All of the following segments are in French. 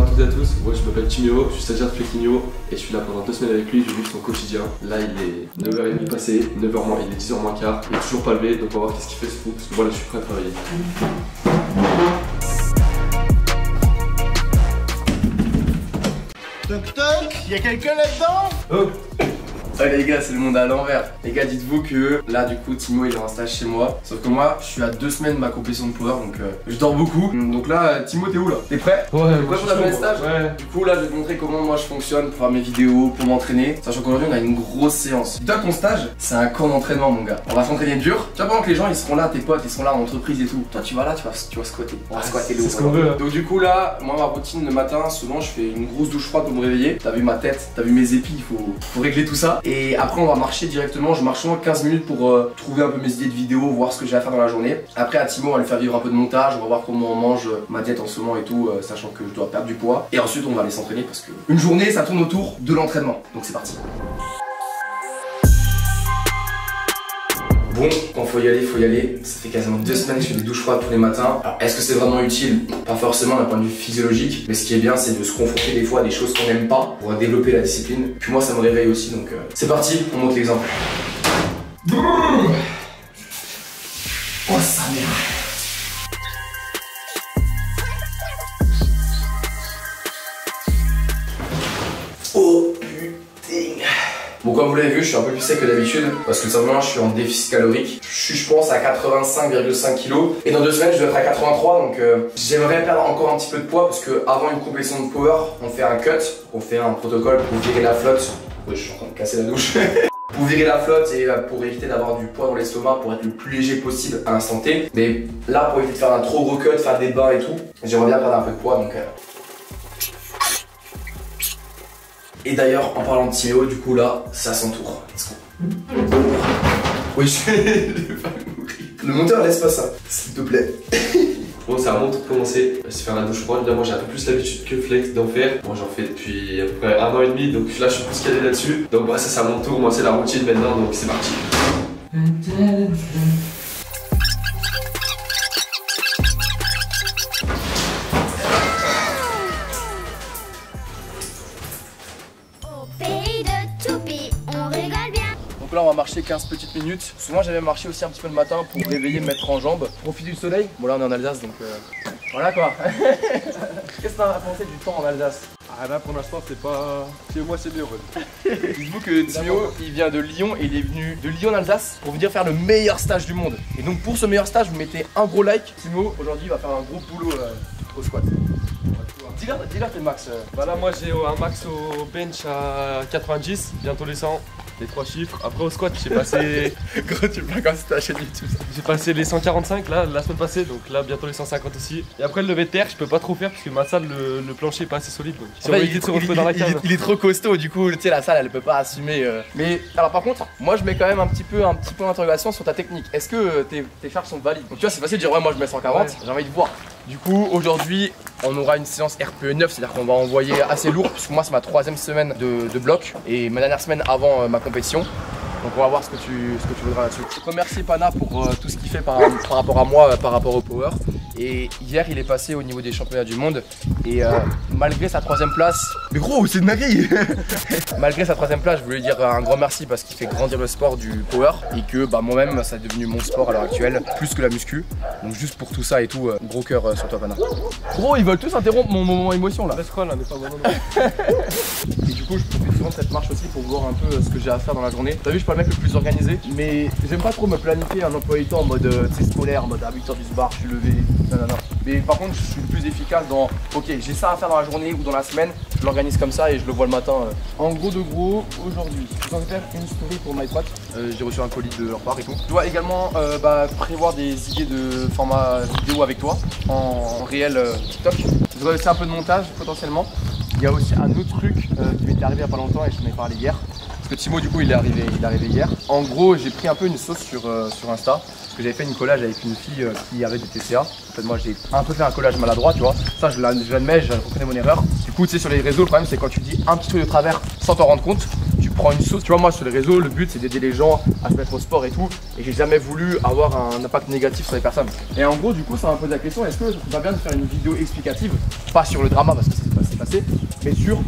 toutes et à tous, moi je m'appelle Timio, je suis stagiaire de Flequinho et je suis là pendant 2 semaines avec lui, je vis son quotidien. Là il est 9h30 passé, 9h moins, il est 10h moins quart, il est toujours pas levé, donc on va voir qu'est-ce qu'il fait ce fou, parce que moi là je suis prêt à travailler. Toc toc, y'a quelqu'un là-dedans? Oh. Ouais les gars, c'est le monde à l'envers. Les gars, dites-vous que là du coup Timo il est en stage chez moi. Sauf que moi je suis à 2 semaines de ma compétition de power, donc je dors beaucoup. Donc là Timo, t'es où là? T'es prêt? Ouais, quoi pour la stage? Ouais. Du coup là je vais te montrer comment moi je fonctionne pour faire mes vidéos, pour m'entraîner. Sachant qu'aujourd'hui on a une grosse séance. Dis-toi que ton stage c'est un camp d'entraînement mon gars. On va s'entraîner dur. Tu vois pendant que les gens ils seront là, tes potes ils seront là en entreprise et tout. Toi tu vas là, tu vas squatter. On va squatter le haut. C'est ce qu'on veut. Donc du coup là, moi ma routine le matin, souvent je fais une grosse douche froide pour me réveiller. T'as vu ma tête, t'as vu mes épis, il faut régler tout ça. Et après on va marcher directement, je marche souvent 15 minutes pour trouver un peu mes idées de vidéo, voir ce que j'ai à faire dans la journée. Après à Timo on va lui faire vivre un peu de montage, on va voir comment on mange, ma diète en ce moment et tout, sachant que je dois perdre du poids. Et ensuite on va aller s'entraîner parce que une journée ça tourne autour de l'entraînement. Donc c'est parti. Bon, quand faut y aller, faut y aller. Ça fait quasiment 2 semaines que je fais des douches froides tous les matins. Alors, est-ce que c'est vraiment utile? Pas forcément d'un point de vue physiologique, mais ce qui est bien, c'est de se confronter des fois à des choses qu'on n'aime pas pour développer la discipline. Puis moi, ça me réveille aussi, donc c'est parti, on montre l'exemple. Oh, sa mère! Oh putain! Bon, comme vous l'avez vu, je suis un peu plus sec que d'habitude parce que simplement je suis en déficit calorique. Je suis, je pense, à 85,5 kg et dans 2 semaines je vais être à 83, donc j'aimerais perdre encore un petit peu de poids parce que avant une compétition de power, on fait un cut, on fait un protocole pour virer la flotte. Oui, je suis en train de casser la douche. Pour virer la flotte et pour éviter d'avoir du poids dans l'estomac, pour être le plus léger possible à l'instant T. Mais là, pour éviter de faire un trop gros cut, faire des bains et tout, j'aimerais bien perdre un peu de poids, donc Et d'ailleurs, en parlant de Timo, du coup là, c'est à son tour. Let's go. Oui, je vais pas mourir. Le monteur, laisse pas ça, s'il te plaît. Bon, c'est à mon tour de commencer. C'est faire la douche froide. Là, moi j'ai un peu plus l'habitude que Flex d'en faire. Moi j'en fais depuis à peu près 1 an et demi, donc là je suis plus calé là-dessus. Donc bah, ça c'est à mon tour, moi c'est la routine maintenant, donc c'est parti. Donc là on va marcher 15 petites minutes. Souvent j'avais marché aussi un petit peu le matin pour me réveiller, me mettre en jambes, profiter du soleil. Bon là on est en Alsace donc voilà quoi. Qu'est-ce que t'as pensé du temps en Alsace? Ah là pour l'instant c'est pas... Chez moi c'est bien en fait. Dites-vous que Timo il vient de Lyon et il est venu de Lyon en Alsace pour venir faire le meilleur stage du monde. Et donc pour ce meilleur stage vous mettez un gros like. Timo aujourd'hui va faire un gros boulot au squat. Dis-leur tes max. Bah là moi j'ai un max au bench à 90, bientôt les 100. Les 3 chiffres. Après au squat j'ai passé... Gros tu me comme si ta chaîne YouTube ça. J'ai passé les 145 là la semaine passée, donc là bientôt les 150 aussi. Et après le lever de terre je peux pas trop faire parce que ma salle le plancher est pas assez solide, donc si on va éviter de se retrouver dans la cave. Il est trop costaud du coup tu sais la salle elle peut pas assumer Mais alors par contre moi je mets quand même un petit peu d'interrogation sur ta technique. Est-ce que tes charges sont valides? Donc tu vois c'est facile de dire ouais moi je mets 140, ouais. J'ai envie de voir. Du coup aujourd'hui on aura une séance RPE 9, c'est à dire qu'on va envoyer assez lourd puisque moi c'est ma 3e semaine de bloc et ma dernière semaine avant ma compétition. Donc on va voir ce que tu voudras là-dessus. Je remercie Pana pour tout ce qu'il fait par rapport à moi, par rapport au power. Et hier il est passé au niveau des championnats du monde et malgré sa 3e place, mais gros c'est une dinguerie. Malgré sa 3e place, je voulais dire un grand merci parce qu'il fait grandir le sport du power et que bah, moi-même ça est devenu mon sport à l'heure actuelle, plus que la muscu. Donc juste pour tout ça et tout, gros cœur sur toi Pana. Gros ils veulent tous interrompre mon moment émotion là. Laisse quoi là, n'est pas bon. Et du coup je profite souvent de cette marche aussi pour voir un peu ce que j'ai à faire dans la journée. T'as vu je suis pas le mec le plus organisé, mais j'aime pas trop me planifier un emploi du temps en mode scolaire, en mode à 8h du bar, je suis levé, non. Mais par contre je suis plus efficace dans ok j'ai ça à faire dans la journée ou dans la semaine, je l'organise comme ça et je le vois le matin. En gros de gros, aujourd'hui, je vais faire une story pour MyProt. J'ai reçu un colis de leur part et tout. Je dois également prévoir des idées de format vidéo avec toi en réel TikTok. Je dois aussi un peu de montage potentiellement. Il y a aussi un autre truc qui m'était arrivé il y a pas longtemps et je t'en ai parlé hier. Parce que Timo du coup il est arrivé hier. En gros j'ai pris un peu une sauce sur Insta. Parce que j'avais fait une collage avec une fille qui avait des TCA. En fait moi j'ai un peu fait un collage maladroit tu vois. Ça je l'admets, je reconnais mon erreur. Du coup tu sais sur les réseaux le problème c'est quand tu dis un petit truc de travers sans t'en rendre compte, tu prends une sauce. Tu vois moi sur les réseaux le but c'est d'aider les gens à se mettre au sport et tout. Et j'ai jamais voulu avoir un impact négatif sur les personnes. Et en gros du coup ça m'a posé la question, est-ce que ça va bien de faire une vidéo explicative? Pas sur le drama parce que c'est s'est passé, mais sur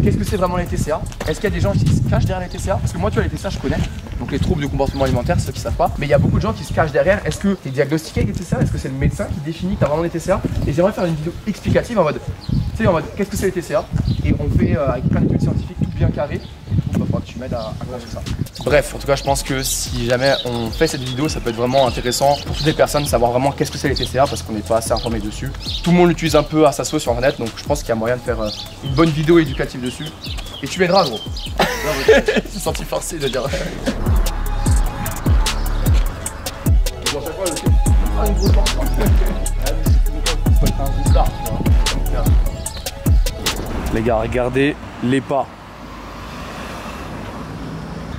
qu'est-ce que c'est vraiment les TCA. Est-ce qu'il y a des gens qui se cachent derrière les TCA? Parce que moi, tu vois, les TCA, je connais. Donc les troubles du comportement alimentaire, ceux qui savent pas. Mais il y a beaucoup de gens qui se cachent derrière. Est-ce que tu es diagnostiqué avec les TCA? Est-ce que c'est le médecin qui définit que tu as vraiment des TCA? Et j'aimerais faire une vidéo explicative en mode, tu sais, en mode qu'est-ce que c'est les TCA? Et on fait avec plein d'études scientifiques tout bien carré. Et du coup, il va falloir que tu m'aides à construire ça. Bref, en tout cas, je pense que si jamais on fait cette vidéo, ça peut être vraiment intéressant pour toutes les personnes de savoir vraiment qu'est-ce que c'est les TCA parce qu'on n'est pas assez informé dessus. Tout le monde l'utilise un peu à sa sauce sur internet, donc je pense qu'il y a moyen de faire une bonne vidéo éducative dessus. Et tu m'aideras, gros. Je me suis senti forcé de dire. Les gars, regardez les pas.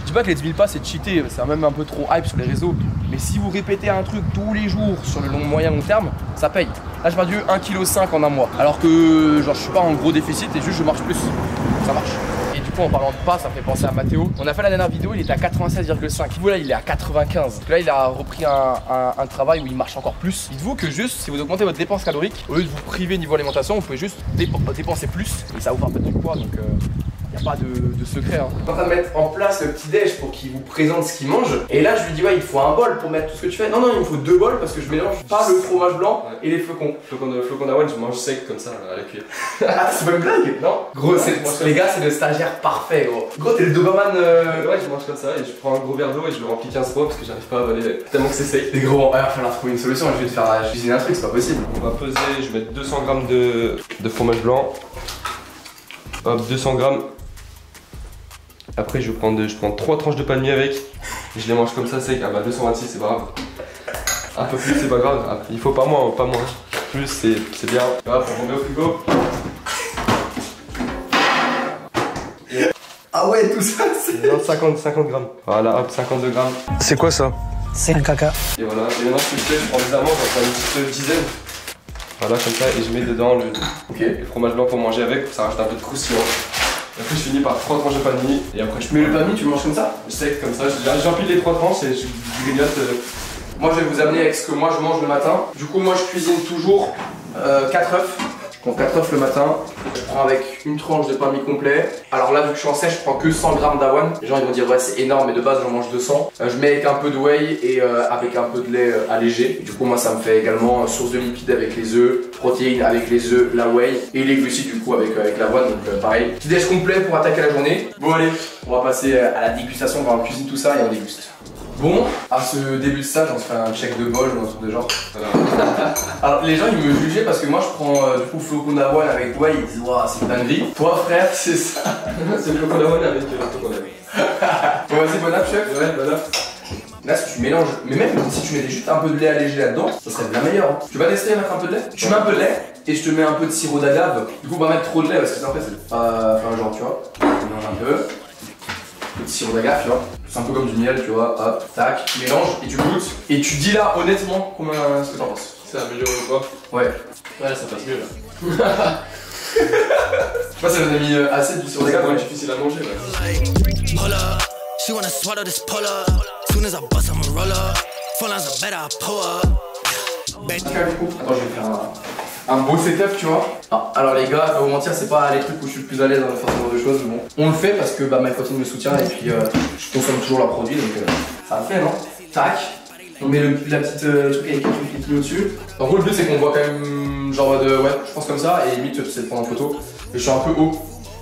Je dis pas que les 10 000 pas c'est cheaté, c'est même un peu trop hype sur les réseaux. Mais si vous répétez un truc tous les jours sur le moyen long terme, ça paye. Là j'ai perdu 1,5 kg en un mois. Alors que genre je suis pas en gros déficit et juste je marche plus. Ça marche. Et du coup en parlant de pas, ça me fait penser à Mathéo. On a fait la dernière vidéo, il était à 96,5. Voilà, il est à 95. Donc là il a repris un travail où il marche encore plus. Dites-vous que juste si vous augmentez votre dépense calorique, au lieu de vous priver niveau alimentation, vous pouvez juste dépenser plus et ça vous fait un peu du poids. Donc y a pas de secret. Hein. Je suis en train de mettre en place le petit déj pour qu'il vous présente ce qu'il mange. Et là je lui dis ouais il faut un bol pour mettre tout ce que tu fais. Non non il me faut 2 bols parce que je mélange pas le fromage blanc et les flocons. Flocons d'avoine je mange sec comme ça à la cuillère. Ah c'est pas une blague? Non. Gros les gars c'est le stagiaire parfait gros. Gros t'es le Doberman Ouais je mange comme ça et je prends un gros verre d'eau et je le remplis 15 fois parce que j'arrive pas à avaler tellement que c'est sec. Les gros ouais il va falloir trouver une solution. Je vais te faire cuisiner un truc c'est pas possible. On va peser, je vais mettre 200 g de fromage blanc. Hop 200 g. Après je prends 3 tranches de palmier avec, je les mange comme ça sec, ah bah 226 c'est pas grave. Un peu plus c'est pas grave, ah, il faut pas moins, plus c'est bien. Hop on remet au frigo. Ah ouais tout ça c'est 50 grammes. Voilà hop 52 grammes. C'est quoi ça? C'est un caca. Et voilà, et maintenant ce que je fais, je prends des amandes, j'en prends une petite dizaine. Voilà comme ça et je mets dedans le fromage blanc pour manger avec, ça rajoute un peu de croustillant. Après je finis par 3 tranches de panini et après je mets le panini, tu le manges comme ça? Sec comme ça, j'empile les 3 tranches et je grignote. Moi je vais vous amener avec ce que moi je mange le matin. Du coup moi je cuisine toujours 4 œufs. Donc 4 œufs le matin. Je prends avec une tranche de pain mi-complet. Alors là vu que je suis en sèche, je prends que 100 g d'avoine. Les gens ils vont dire ouais c'est énorme mais de base j'en mange 200. Je mets avec un peu de whey et avec un peu de lait allégé. Du coup moi ça me fait également source de lipides avec les œufs, protéines avec les œufs, la whey et les glucides du coup avec l'avoine. Donc pareil. Petit déj complet pour attaquer la journée. Bon allez, on va passer à la dégustation, on va cuisiner tout ça et on déguste. Bon, à ce début de stage, on se fait un check de bol ou un truc de genre. Voilà. Alors les gens ils me jugeaient parce que moi je prends du coup flocon d'avoine avec whey, ils disent waouh c'est une dinguerie. Toi frère c'est ça. C'est le flocon d'avoine avec flocon d'avoine. Bon vas-y bon app chef. Ouais bon app. Là si tu mélanges, mais même si tu mettais juste un peu de lait allégé là-dedans, ça serait bien meilleur. Hein. Tu vas tester à mettre un peu de lait? Tu mets un peu de lait et je te mets un peu de sirop d'agave. Du coup on va mettre trop de lait parce que en fait c'est pas genre tu vois. Tu mélanges un peu. Le petit sirop d'agave, tu vois. C'est un peu comme du miel, tu vois. Hop, tac, tu mélanges et tu goûtes. Et tu dis là, honnêtement, ce que t'en penses. C'est amélioré ou pas? Ouais. Ouais, ça passe mieux là. Moi, ça nous a mis assez du sirop d'agave. C'est difficile à manger là. Attends, je vais faire un beau setup, tu vois. Ah, alors les gars, je vais vous mentir, c'est pas les trucs où je suis le plus à l'aise dans le forcément de choses, mais bon. On le fait parce que bah, MyProtein me soutient et puis je consomme toujours leurs produits, donc ça le fait, non? Tac. On met la petite truc avec quelques fliquilles au-dessus. En gros, le but c'est qu'on voit quand même genre de ouais, je pense comme ça et limite tu sais prendre en photo. Et je suis un peu haut.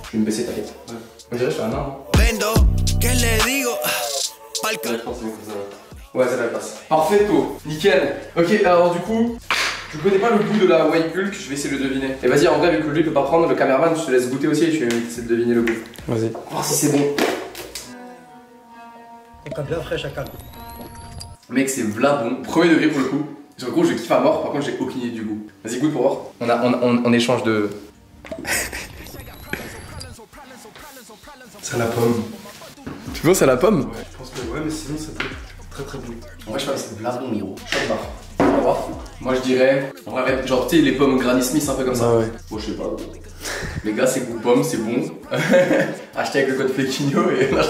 Je vais me baisser, t'inquiète. Ouais. On dirait que je suis un nain. Ouais, ça la passe. Parfait-to. Nickel. Ok, alors du coup, je connais pas le goût de la Whey Hulk, je vais essayer de le deviner. Et vas-y, en vrai, vu que lui peut pas prendre, le caméraman, je te laisse goûter aussi et tu vas essayer de deviner le goût. Vas-y. Voir si c'est bon. Bien fraîche à calme. Mec, c'est v'là bon. Premier degré pour le coup. Sur le coup, je kiffe à mort, par contre, j'ai aucune idée du goût. Vas-y, goûte pour voir. On échange de. C'est la pomme. Tu vois, c'est la pomme? Ouais, je pense que ouais, mais sinon c'était très bon. En vrai, je pense que c'est v'là bon, Miro. Je sais pas. On va voir. Moi, je dirais. On va mettre genre, tu sais, les pommes Granny Smith, un peu comme ça. Ah ouais. Bon, je sais pas. Les gars, c'est goût pomme, c'est bon. Acheté avec le code Flequinho et là,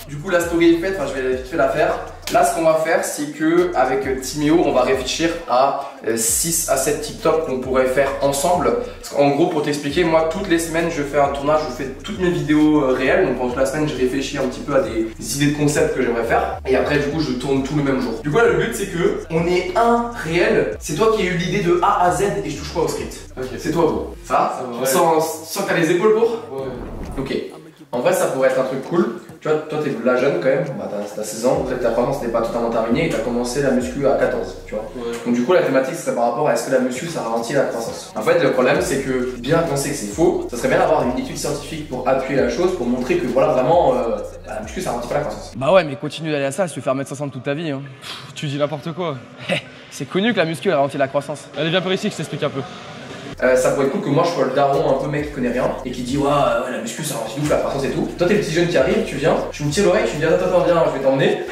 du coup, la story est faite, enfin, je vais vite fait la faire. Là, ce qu'on va faire, c'est que avec Timéo, on va réfléchir à 6 à 7 TikTok qu'on pourrait faire ensemble. Parce qu'en gros, pour t'expliquer, moi, toutes les semaines, je fais un tournage, je fais toutes mes vidéos réelles. Donc pendant toute la semaine, je réfléchis un petit peu à des idées de concepts que j'aimerais faire. Et après, du coup, je tourne tout le même jour. Du coup, là, le but, c'est que on ait un réel. C'est toi qui as eu l'idée de A à Z et je touche pas au script. Okay. C'est toi, gros. Ça va, ouais. Sans que t'as les épaules pour? Ouais. Ok. En vrai, ça pourrait être un truc cool. Tu vois, toi, t'es là jeune quand même. Bah, t'as 16 ans. Peut-être ta croissance n'est pas totalement terminée et t'as commencé la muscu à 14. Tu vois. Ouais. Donc, du coup, la thématique serait par rapport à est-ce que la muscu ça ralentit la croissance. En fait, le problème, c'est que bien qu'on sait que c'est faux, ça serait bien d'avoir une étude scientifique pour appuyer la chose, pour montrer que voilà, vraiment, la muscu ça ralentit pas la croissance. Bah ouais, mais continue d'aller à ça, si tu veux faire 1m60 toute ta vie. Hein. Tu dis n'importe quoi. C'est connu que la muscu elle ralentit la croissance. Allez, viens par ici que je t'explique un peu. Ça pourrait être cool que moi je sois le daron un peu mec qui connaît rien et qui dit ouais, la muscu ça ralentit ouf la croissance et tout. Toi t'es le petit jeune qui arrive, tu viens, tu me tires l'oreille, tu me dis attends viens, je vais t'emmener.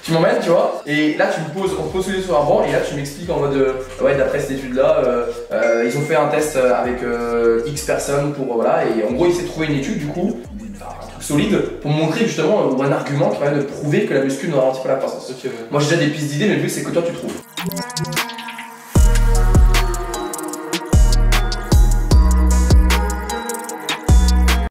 Tu m'emmènes tu vois, et là tu me poses, on te pose sur un banc et là tu m'expliques en mode ouais d'après cette étude là ils ont fait un test avec X personnes pour voilà et en gros il s'est trouvé une étude du coup un truc solide pour montrer justement ou un argument qui permet de prouver que la muscu ne ralentit pas la croissance. Okay. Moi j'ai déjà des pistes d'idées mais le but c'est que toi tu trouves.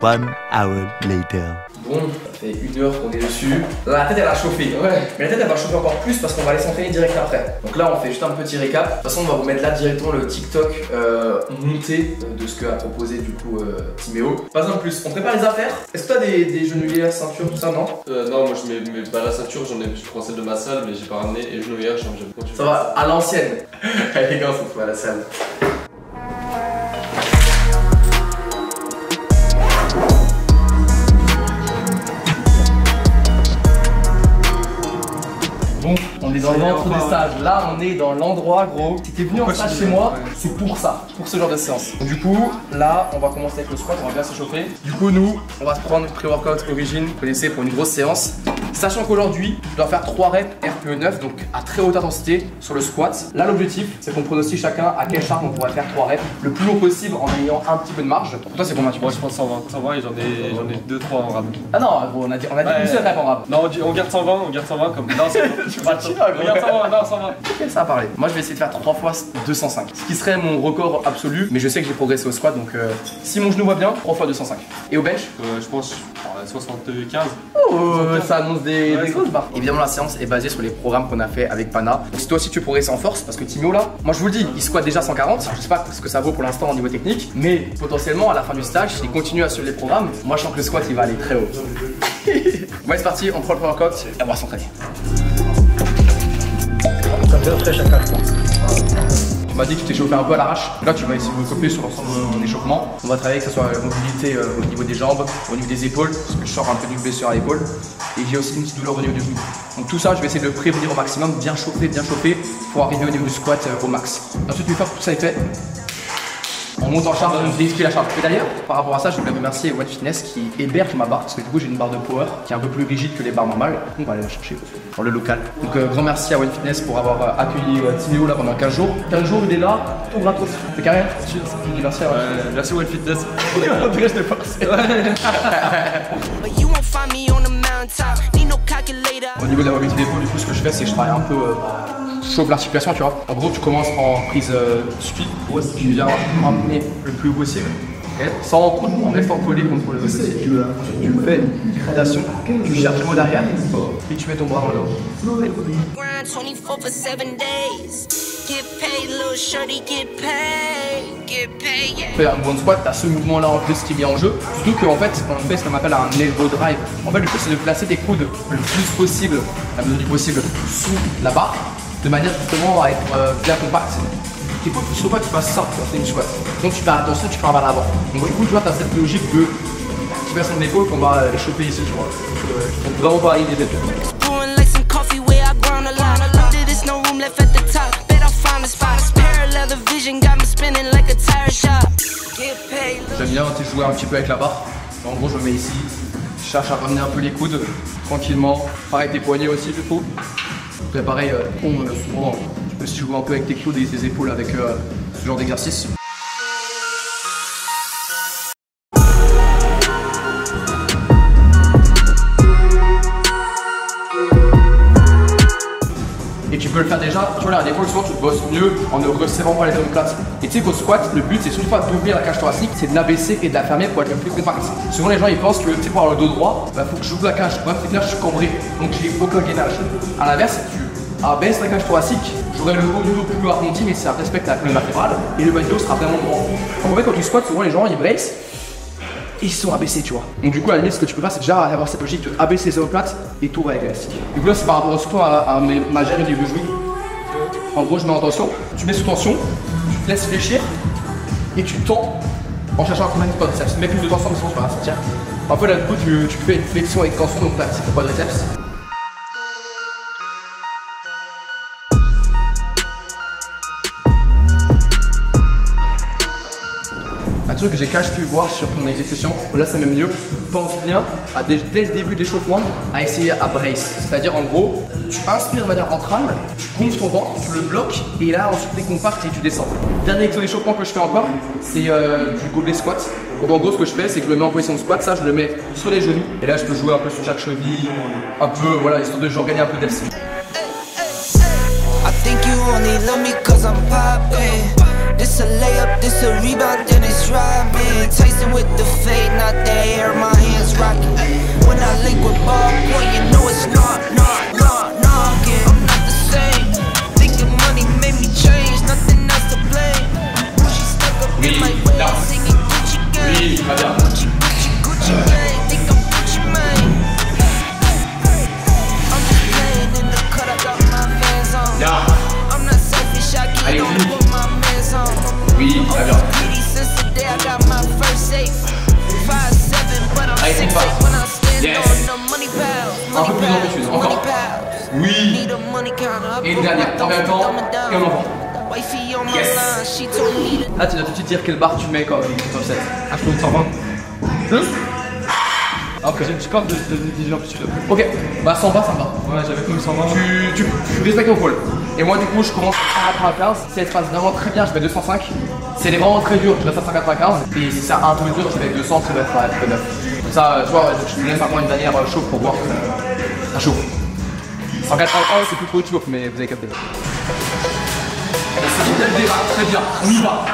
One hour later. Bon, ça fait 1 heure qu'on est dessus. La tête elle a chauffé. Ouais. Mais la tête elle va chauffer encore plus parce qu'on va aller s'entraîner direct après. Donc là on fait juste un petit récap. De toute façon on va vous mettre là directement le TikTok monté de ce qu'a proposé du coup Timéo. Pas un plus, on prépare les affaires. Est-ce que t'as des genouillères, ceintures, tout ça non? Non, moi je mets bah, la ceinture, je prends celle de ma salle mais j'ai pas ramené et genouillère, j'aime bien. Ça va à l'ancienne. Allez les gars, on se retrouve à la salle. Bon, on est dans l'entre des stages. Là, on est dans l'endroit, gros. Si t'es venu en stage chez moi, c'est pour ça, pour ce genre de séance. Donc, du coup, là, on va commencer avec le squat, on va bien s'échauffer. Du coup, nous, on va se prendre une pré-workout Origin, vous connaissez, pour une grosse séance. Sachant qu'aujourd'hui, je dois faire 3 reps RPE 9, donc à très haute intensité sur le squat. Là, l'objectif, c'est qu'on pronostique chacun à quelle charge on pourrait faire 3 reps le plus haut possible en ayant un petit peu de marge. Pour toi, c'est combien tu Moi penses? je pense 120. 120 et j'en ai 2-3 en rab. Ah non, gros, on a dit une seule rep en rap. Non, on garde 120, comme. Non, c'est bon. On garde 120, non, 120. Ok, ça va parler. Moi, je vais essayer de faire 3 fois 205. Ce qui serait mon record absolu, mais je sais que j'ai progressé au squat, donc si mon genou va bien, 3 fois 205. Et au bench? Je pense 75. Oh, ça annonce des grosses barres. Évidemment, la séance est basée sur les programmes qu'on a fait avec Pana. Donc, si toi aussi tu veux progresser en force, parce que Timéo là, moi je vous le dis, il squatte déjà 140. Alors, je sais pas ce que ça vaut pour l'instant au niveau technique, mais potentiellement à la fin du stage, s'il continue à suivre les programmes, moi je sens que le squat il va aller très haut. Bon, c'est parti, on prend le workout et on va s'entraîner. Ça bien fraîche à 4. Tu m'as dit que tu t'es chauffé un peu à l'arrache. Là, tu vas essayer de copier sur l'ensemble de l'échauffement. On va travailler que ce soit la mobilité au niveau des jambes, au niveau des épaules, parce que je sors un peu d'une blessure à l'épaule. Et j'ai aussi une petite douleur au niveau du genou. Donc tout ça, je vais essayer de le prévenir au maximum, bien chauffer, pour arriver au niveau du squat au max. Ensuite, une fois que tout ça est fait, on monte en charge, on vérifie la charge. Et d'ailleurs, par rapport à ça, je voulais remercier One Fitness qui héberge ma barre, parce que du coup j'ai une barre de power qui est un peu plus rigide que les barres normales. On va aller la chercher dans le local. Donc grand merci à One Fitness pour avoir accueilli Timéo là pendant 15 jours. 15 jours, il est là, tout gratos. C'est carré. Je dis merci à Merci One Fitness. En tout cas, je t'ai forcé. Au niveau de la mobilité d'épaule, du coup, ce que je fais, c'est que je travaille un peu. Chauffe l'articulation, tu vois. En gros, tu commences en prise speed, tu viens ramener le plus haut possible, okay. En restant collé contre le dossier. Tu fais une gradation, tu cherches le mot derrière, et tu mets ton bras dans le dos. Faire un bon squat, tu as ce mouvement là en plus qui est en jeu. Surtout qu'en fait, on fait ce qu'on appelle un elbow drive. En fait, le but c'est de placer tes coudes le plus possible, la mesure du possible, sous la barre, de manière justement à être bien compact. Il faut surtout pas que tu fasses ça, c'est une squat. Donc tu fais attention, tu fais un vers l'avant. Donc du coup, tu vois, tu as cette logique de activation de l'épaule qu'on va les choper ici, tu vois. Donc vraiment pas arriver des J'aime bien jouer un petit peu avec la barre. En gros, je me mets ici, je cherche à ramener un peu les coudes tranquillement. Pareil, tes poignets aussi, du coup. Après, pareil, souvent, tu peux aussi jouer un peu avec tes coudes et tes épaules avec ce genre d'exercice. peux le faire déjà. Tu vois là, des fois souvent tu te bosses mieux en ne resserrant pas les omoplates. Et tu sais qu'au squat, le but c'est surtout pas d'ouvrir la cage thoracique, c'est de l'abaisser et de la fermer pour être le plus compact. Souvent les gens ils pensent que tu sais pour avoir le dos droit, bah faut que j'ouvre la cage. Moi c'est que là je suis cambré, donc j'ai aucun gainage. À l'inverse, si tu abaisses la cage thoracique, j'aurai le haut du dos plus arrondi, mais ça respecte la colonne vertébrale et le bas du dos sera vraiment droit. En fait quand tu squats, souvent les gens ils brace. Et ils sont abaissés, tu vois. Donc du coup à la limite ce que tu peux faire c'est déjà avoir cette logique de abaisser les omoplates et tout avec l'élastique. Du coup là c'est par rapport surtout à ma gère du genou. En gros je mets en tension, tu mets sous tension, tu te laisses fléchir et tu tends en cherchant un combien de quadriceps. Mets plus de tension mais sinon tu vas sortir. Après là du coup tu fais une flexion avec tension donc là c'est pour quadriceps. Un truc que j'ai caché pu voir sur ton exécution, là c'est même mieux, pense bien dès le début de l'échauffement à essayer à brace. C'est-à-dire en gros, tu inspires de manière ventrale, tu gonfles ton ventre, tu le bloques et là ensuite tu compactes et tu descends. Dernier exercice d'échauffement que je fais encore, c'est du gobelet squat. Donc en gros ce que je fais c'est que je le mets en position de squat, ça je le mets sur les genoux et là je peux jouer un peu sur chaque cheville, un peu voilà, histoire de gagner un peu d'FC. This a layup, this a rebound, then it's driving. Tyson with the fade, not the air, my hands rocking. When I link with ball, boy, you know it's knocking. I'm not the same. Thinking money made me change, nothing else to blame. She stuck up in my way, singing Gucci gang. Gucci, Gucci, Gucci gang. Think I'm Gucci Mane. I'm just playing in the cut, I got my fans on. I'm not selfish, I get on with my mans on. Oui, très bien. Allez, c'est pas. Yes. Un peu plus d'amplitude, encore. Oui. Et une dernière, en même temps, et on envoie. Yes. Là, tu dois tout de suite dire quelle barre tu mets quand tu top 7. Ah, je peux 120. Ok, j'ai peur de diviser un petit peu. Ok, bah 120 ça me va. Ouais, j'avais comme 120. Tu respectes mon pôle. Et moi du coup je commence à 195. Si elle se passe vraiment très bien, je vais 205. Si elle est vraiment très dure, je reste à 195. Et si c'est un peu dur, je vais avec 200, ça va être à 9. Comme ça, tu vois, je te laisse encore une dernière chauffe pour voir que ça chauffe. 181 c'est plus trop de chauffe, mais vous avez capté. C'est bien le débat, très bien, on y va.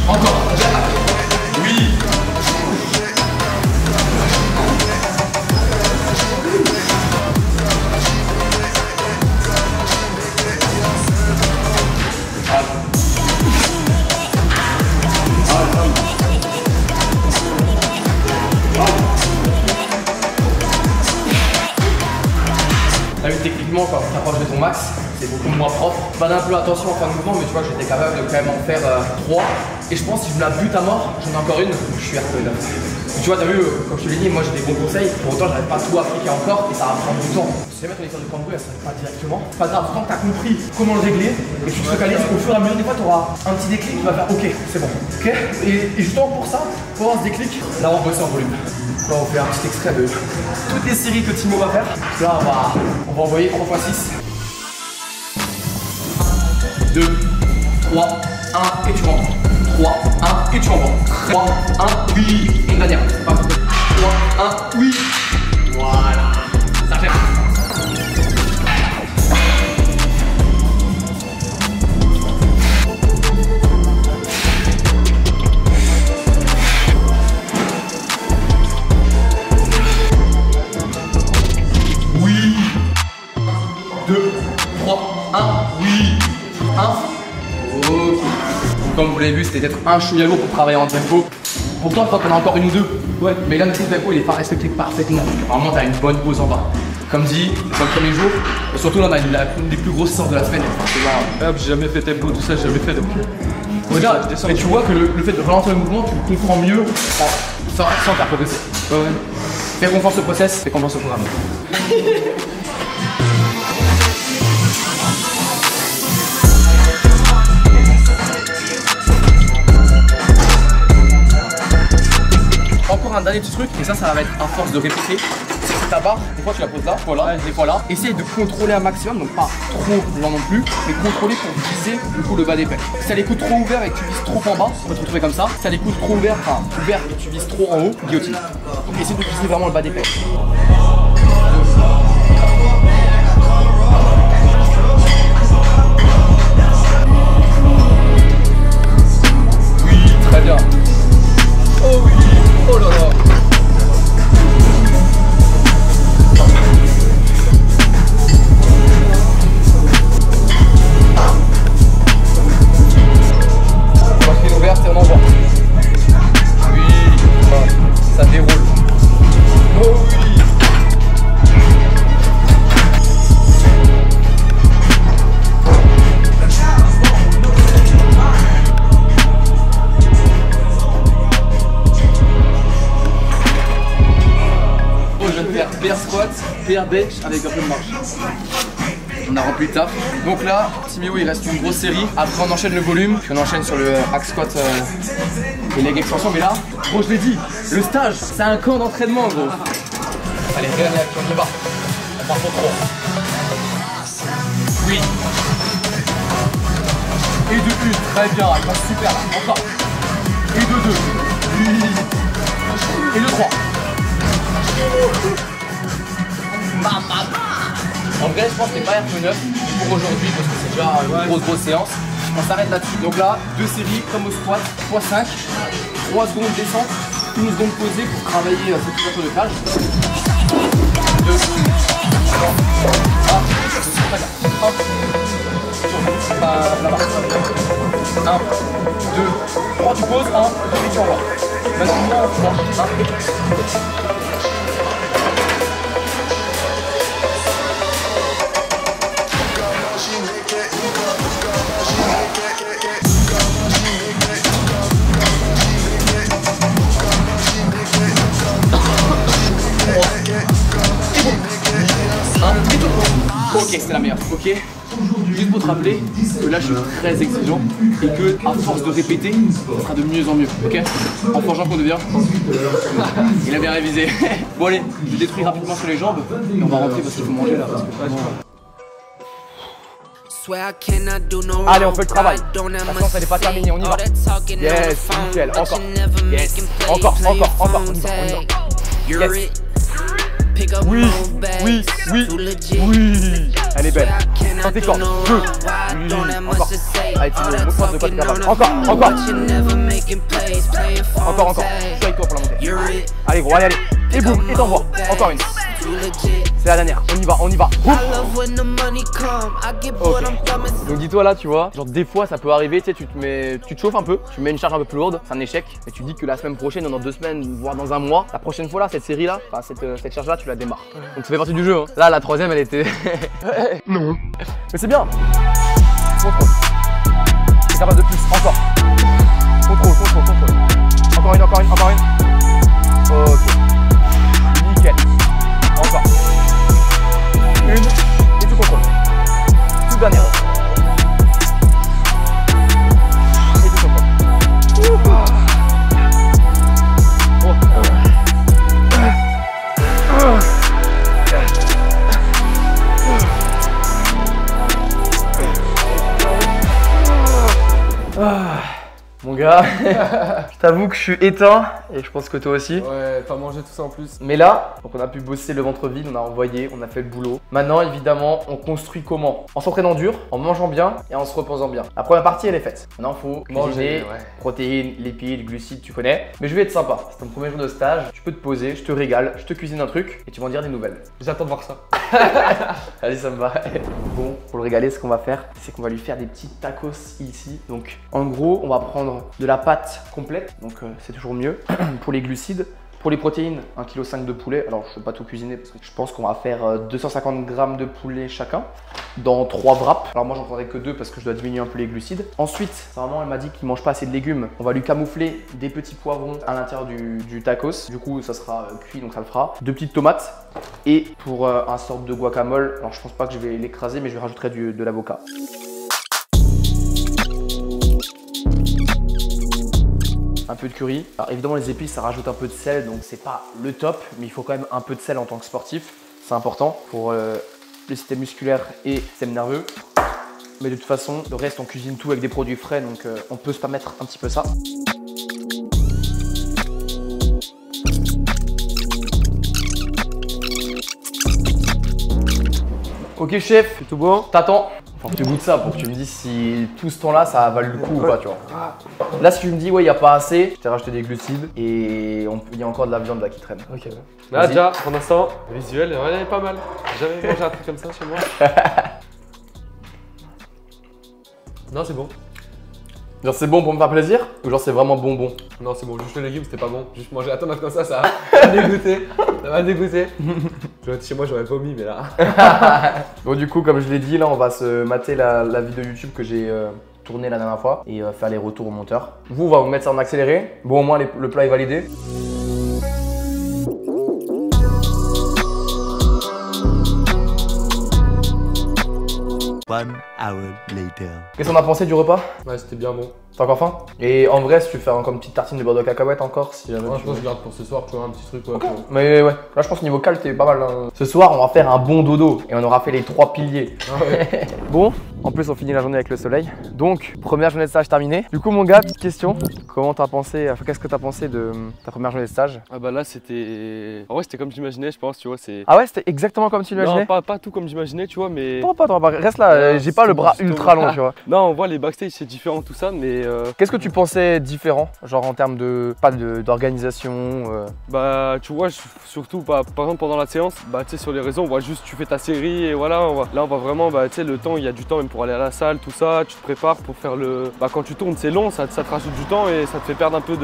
Encore, oui. Techniquement, quand tu t'approches de ton max, c'est beaucoup moins propre. Pas d'un peu attention en fin de mouvement, mais tu vois, j'étais capable de quand même en faire 3. Et je pense que si je me la bute à mort, j'en ai encore une, je suis RP9. Tu vois, t'as vu, comme je te l'ai dit, moi j'ai des bons conseils, pour autant j'arrive pas tout à appliquer encore et ça va prendre du temps. Si jamais ton histoire de cambouis, elle se fait pas directement, pas grave, tant que t'as compris comment le régler et que tu te focalises au fur et à mesure, des fois t'auras un petit déclic qui va faire ok, c'est bon. Ok. Et justement pour ça, pour avoir ce déclic, là on va bosser en volume. Là on fait un petit extrait de toutes les séries que Timo va faire. Là on va envoyer 3 x 6. 2, 3, 1 et tu rentres. 3, 1 et tu rentres. 3, 1, oui. Et une dernière. 3, 1, oui. Voilà. Ça fait. Oui. 2, 3, 1, oui. 1. Ok. Comme vous l'avez vu, c'était peut-être un chouïa lourd pour travailler en tempo. Pourtant, je crois qu'on a encore une ou deux. Ouais. Mais là, le tempo, il est pas respecté parfaitement. Vraiment, t'as une bonne pause en bas. Comme dit, sur le premier jour, et surtout là, on a une des plus grosses séances de la semaine. J'ai jamais fait tempo, tout ça, j'ai jamais fait donc. Regarde, mais tu vois que le fait de ralentir le mouvement, tu le comprends mieux sans faire progresser. Ouais. Fais confiance au process, fais confiance au programme. Encore un dernier petit truc, et ça va être à force de répéter. C'est ta barre, des fois tu la poses là, voilà, des fois là. Essaye de contrôler un maximum, donc pas trop lent non plus, mais contrôler pour viser du coup le bas des pecs. Si t'as les coudes trop ouverts et que tu vises trop en bas, tu vas te retrouver comme ça. Si t'as les coudes trop ouverts, enfin ouverts et que tu vises trop en haut, guillotine. Donc essaye de viser vraiment le bas des pecs. squat, PR bench avec un peu de marche. On a rempli le taf. Donc là, Timéo il reste une grosse série. Après on enchaîne le volume, puis on enchaîne sur le hack squat et leg extension. Mais là, gros je l'ai dit, le stage c'est un camp d'entraînement gros. Allez, dernière action, on y va. On part pour 3. Oui. Et de 1, très bien, il passe super là, encore. Et de 2. Oui. Et le 3. En vrai, je pense que c'est pas RP9 pour aujourd'hui parce que c'est déjà une grosse séance. On s'arrête là-dessus. Donc là, 2 séries comme au squat, x5, 3 secondes descente, 1 seconde posée pour travailler cette ouverture de cage. 2, 3, 1, 2, 3, tu poses, 1, 2, tu envoies. Maintenant, on marche. Ok, c'est la meilleure. Ok, juste pour te rappeler que là je suis très exigeant et que à force de répéter, ça sera de mieux en mieux. Ok, en forgeant qu'on devient. Il a bien révisé. Bon allez, je détruis rapidement sur les jambes et on va rentrer parce qu'il faut manger là. Parce que allez, on fait le travail. La séance elle est pas terminée, on y va. Yes, nickel, encore. Yes, encore. On y va. Yes. Oui. Elle est belle. Sentez corps. Oui. Encore. Allez, tu montre de quoi tu es capable. Encore. Je suis avec toi pour la montée. Allez gros, allez. Et boum, et t'envoies. Encore une. C'est la dernière, on y va. Okay. Donc dis-toi là, tu vois, genre des fois ça peut arriver, tu sais, tu te chauffes un peu, tu mets une charge un peu plus lourde, c'est un échec, et tu dis que la semaine prochaine, ou dans 2 semaines, voire dans un mois, la prochaine fois là, cette série là, enfin cette charge là, tu la démarres. Donc ça fait partie du jeu, hein. Là la 3ème elle était... Non. Mais c'est bien. Contrôle. C'est capable de plus, encore. Contrôle. Encore une. Ok. Nickel. Encore. Une, et tu contrôles. Toute dernière. Et tu contrôles. Mon gars, je t'avoue que je suis éteint et je pense que toi aussi. Ouais, pas manger tout ça en plus. Mais là, donc on a pu bosser le ventre vide, on a envoyé, on a fait le boulot. Maintenant, évidemment, on construit comment? En s'entraînant dur, en mangeant bien et en se reposant bien. La première partie, elle est faite. Maintenant, il faut manger, protéines, lipides, glucides, tu connais. Mais je vais être sympa. C'est ton premier jour de stage, tu peux te poser, je te régale, je te cuisine un truc et tu vas en dire des nouvelles. J'attends de voir ça. Allez, ça me va. Bon, pour le régaler, ce qu'on va faire, c'est qu'on va lui faire des petits tacos ici. Donc, en gros, on va prendre de la pâte complète, donc c'est toujours mieux. Pour les glucides, pour les protéines, 1,5 kg de poulet. Alors je ne vais pas tout cuisiner parce que je pense qu'on va faire 250 g de poulet chacun dans 3 wraps. Alors moi j'en prendrai que 2 parce que je dois diminuer un peu les glucides. Ensuite, sa maman elle m'a dit qu'il ne mange pas assez de légumes. On va lui camoufler des petits poivrons à l'intérieur du tacos. Du coup ça sera cuit donc ça le fera. 2 petites tomates et pour un sorte de guacamole. Alors je pense pas que je vais l'écraser mais je rajouterai de l'avocat. Un peu de curry. Alors évidemment les épices ça rajoute un peu de sel donc c'est pas le top mais il faut quand même un peu de sel en tant que sportif. C'est important pour le système musculaire et le système nerveux. Mais de toute façon le reste on cuisine tout avec des produits frais donc on peut se permettre un petit peu ça. Ok chef, c'est tout bon? T'attends? Faut que tu goûtes ça pour que tu me dises si tout ce temps-là ça valait le coup ou pas, tu vois. Là, si tu me dis, ouais, il n'y a pas assez, je t'ai rajouté des glucides et il y a encore de la viande là qui traîne. Ok. Là, déjà, pour l'instant, visuel, ouais, pas mal. J'ai jamais mangé un truc comme ça chez moi. Non, c'est bon. Genre, c'est bon pour me faire plaisir ou genre, c'est vraiment bonbon? Non, c'est bon, juste le légume, c'était pas bon. Juste manger la tomate comme ça va dégoûter. Ça va dégoûter. Chez moi, j'aurais vomi, mais là. Bon, du coup, comme je l'ai dit, là, on va se mater la vidéo YouTube que j'ai tournée la dernière fois et faire les retours au monteur. Vous, on va vous mettre ça en accéléré. Bon, au moins, le plat est validé. 1 hour later. Qu'est-ce qu'on a pensé du repas? Ouais, c'était bien bon. T'as encore faim? Et en vrai, si tu fais encore une petite tartine de beurre de cacahuète encore, si jamais. Moi, je pense que je garde pour ce soir, tu vois, un petit truc. Ouais, Mais ouais, là je pense niveau cal t'es pas mal. Hein. Ce soir, on va faire un bon dodo et on aura fait les 3 piliers. Ah ouais. Bon, en plus on finit la journée avec le soleil. Donc, première journée de stage terminée. Du coup, mon gars, petite question. Comment t'as pensé, enfin, qu'est-ce que t'as pensé de ta première journée de stage? Ah bah là, c'était. En vrai, c'était comme j'imaginais, je pense, tu vois. C'est. Ah ouais, c'était exactement comme tu l'imaginais? Non, pas tout comme j'imaginais, tu vois, mais. Attends, reste là, j'ai pas le bras ultra long, tu vois. Non, on voit les backstage, c'est différent, tout ça, mais. Qu'est-ce que tu pensais différent? Genre en termes de. Pas d'organisation Bah, tu vois, surtout, par exemple, pendant la séance, bah, tu sais, sur les réseaux, on voit juste, tu fais ta série et voilà. Là, on voit vraiment, bah, tu sais, le temps, il y a du temps même pour aller à la salle, tout ça. Tu te prépares pour faire le. Bah, quand tu tournes, c'est long, ça te rajoute du temps et ça te fait perdre un peu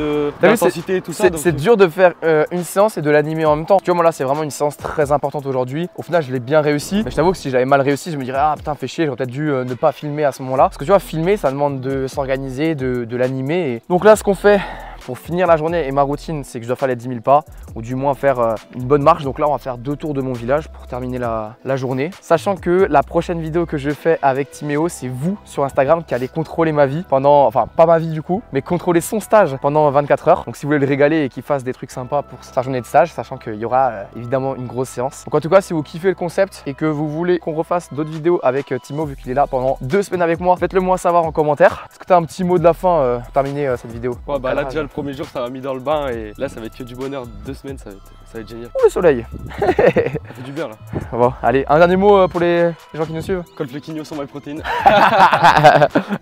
d'intensité et tout ça. C'est dur de faire une séance et de l'animer en même temps. Tu vois, moi là, c'est vraiment une séance très importante aujourd'hui. Au final, je l'ai bien réussi. Mais je t'avoue que si j'avais mal réussi, je me dirais, ah putain, fais chier, j'aurais peut-être dû ne pas filmer à ce moment-là. Parce que tu vois, filmer, ça demande de s'organiser, de l'animer. Et... Donc là, ce qu'on fait pour finir la journée et ma routine, c'est que je dois faire les 10 000 pas ou du moins faire une bonne marche. Donc là, on va faire 2 tours de mon village pour terminer la journée. Sachant que la prochaine vidéo que je fais avec Timéo, c'est vous sur Instagram qui allez contrôler ma vie pendant, enfin pas ma vie du coup, mais contrôler son stage pendant 24 heures. Donc si vous voulez le régaler et qu'il fasse des trucs sympas pour sa journée de stage, sachant qu'il y aura évidemment une grosse séance. Donc en tout cas, si vous kiffez le concept et que vous voulez qu'on refasse d'autres vidéos avec Timo, vu qu'il est là pendant 2 semaines avec moi, faites-le moi savoir en commentaire. Est-ce que tu as un petit mot de la fin pour terminer cette vidéo? Ouais, bah là déjà le premier jour ça m'a mis dans le bain et là ça va être que du bonheur. 2 semaines ça va être génial. Oh le soleil. Ça fait du bien là. Bon allez, un dernier mot pour les gens qui nous suivent. Colflequigno sur MyProtein.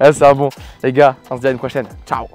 C'est un bon. Les gars, on se dit à une prochaine. Ciao.